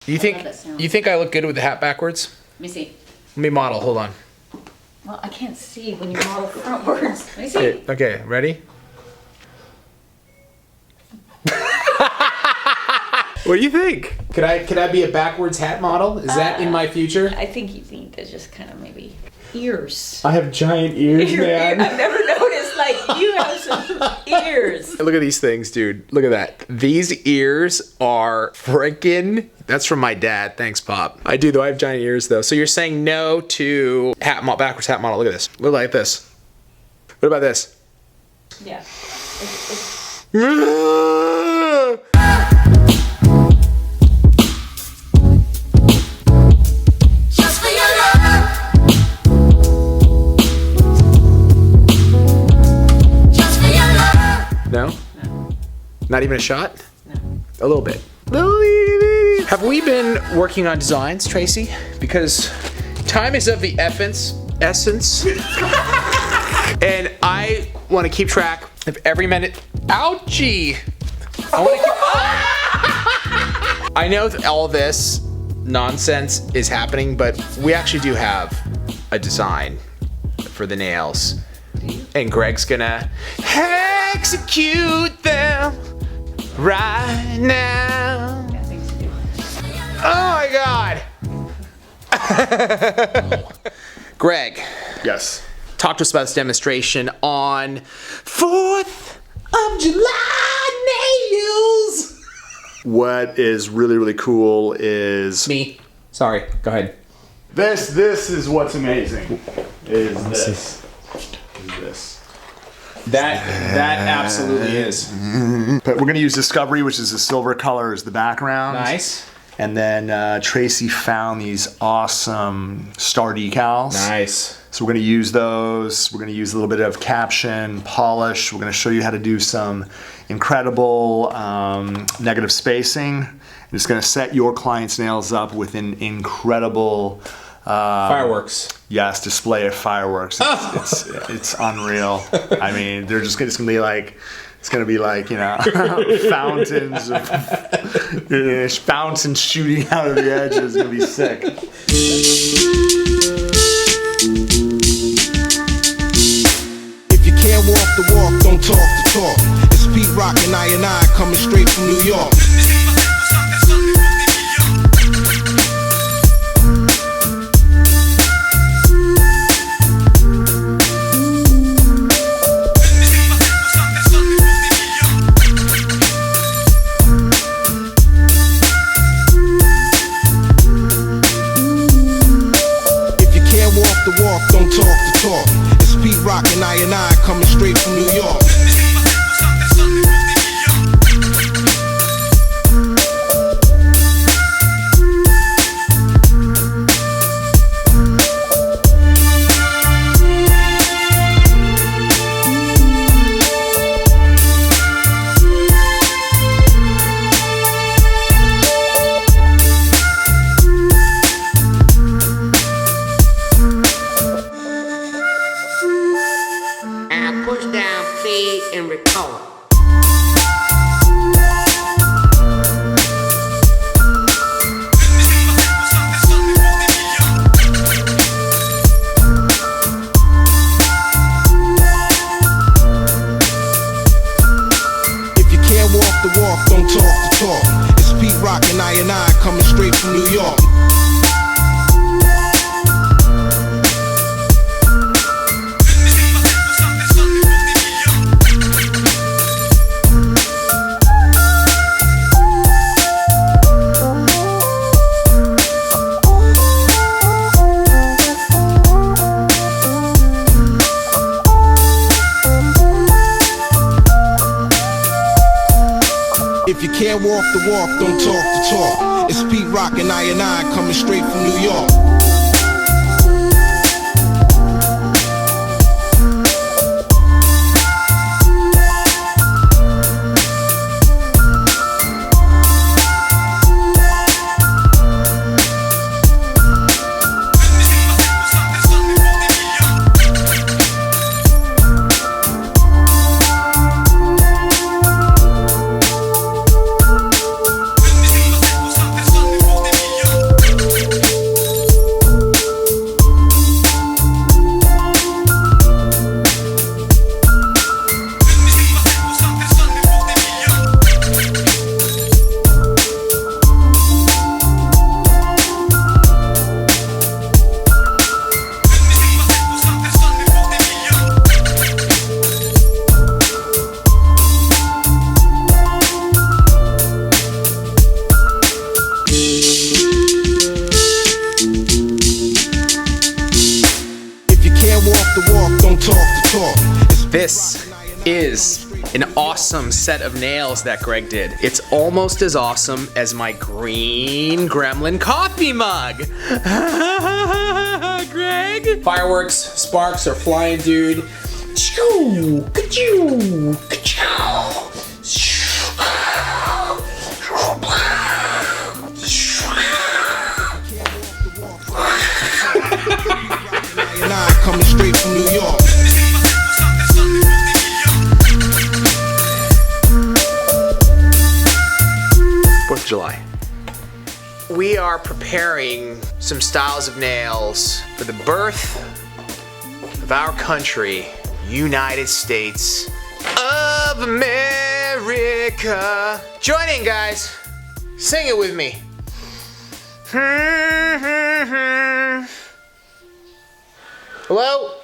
You think I look good with the hat backwards? Let me see. Let me model. Hold on. Well, I can't see when you model frontwards. Let me see. Okay, ready? What do you think? Could I be a backwards hat model? Is that in my future? I think you need to just kind of maybe ears. I have giant ears, man. I've never noticed, like, you have some ears. Look at these things, dude. Look at that. These ears are freaking... That's from my dad. Thanks, Pop. I do, though. I have giant ears, though. So you're saying no to backwards hat model. Look at this. Look like this. What about this? Yeah. No? No. Not even a shot? No. A little bit. Have we been working on designs, Tracy? Because time is of the essence. And I want to keep track of every minute. Ouchie! I know that all this nonsense is happening, but we actually do have a design for the nails. And Greg's gonna execute them right now. Oh my God. Greg. Yes. Talk to us about this demonstration on 4th of July nails. What is really, really cool is... Me. Sorry, go ahead. This is what's amazing. Is this. That absolutely is. But we're gonna use Discovery, which is the silver color as the background. Nice. And then Tracy found these awesome star decals. Nice. So we're gonna use those. We're gonna use a little bit of caption, polish. We're gonna show you how to do some incredible negative spacing. It's gonna set your client's nails up with an incredible Fireworks. Yes, display of fireworks. It's unreal. I mean, they're just it's gonna be like, you know, fountains shooting out of the edges. It's gonna be sick. If you can't walk the walk, don't talk the talk. It's Pete Rock and I coming straight from New York. Don't talk the talk. It's Pete Rock and I coming straight from New York. And record. If you can't walk the walk, don't talk the talk. It's Pete Rock and I coming straight from New York. If you can't walk the walk, don't talk the talk. It's Pete Rock and I coming straight from New York. talk. This is an awesome set of nails that Greg did. It's almost as awesome as my green gremlin coffee mug. Greg? Fireworks, sparks are flying, dude. Choo, ka-choo, ka-choo. And I coming straight from New York. 4th of July. We are preparing some styles of nails for the birth of our country, United States of America. Join in, guys. Sing it with me. Hello?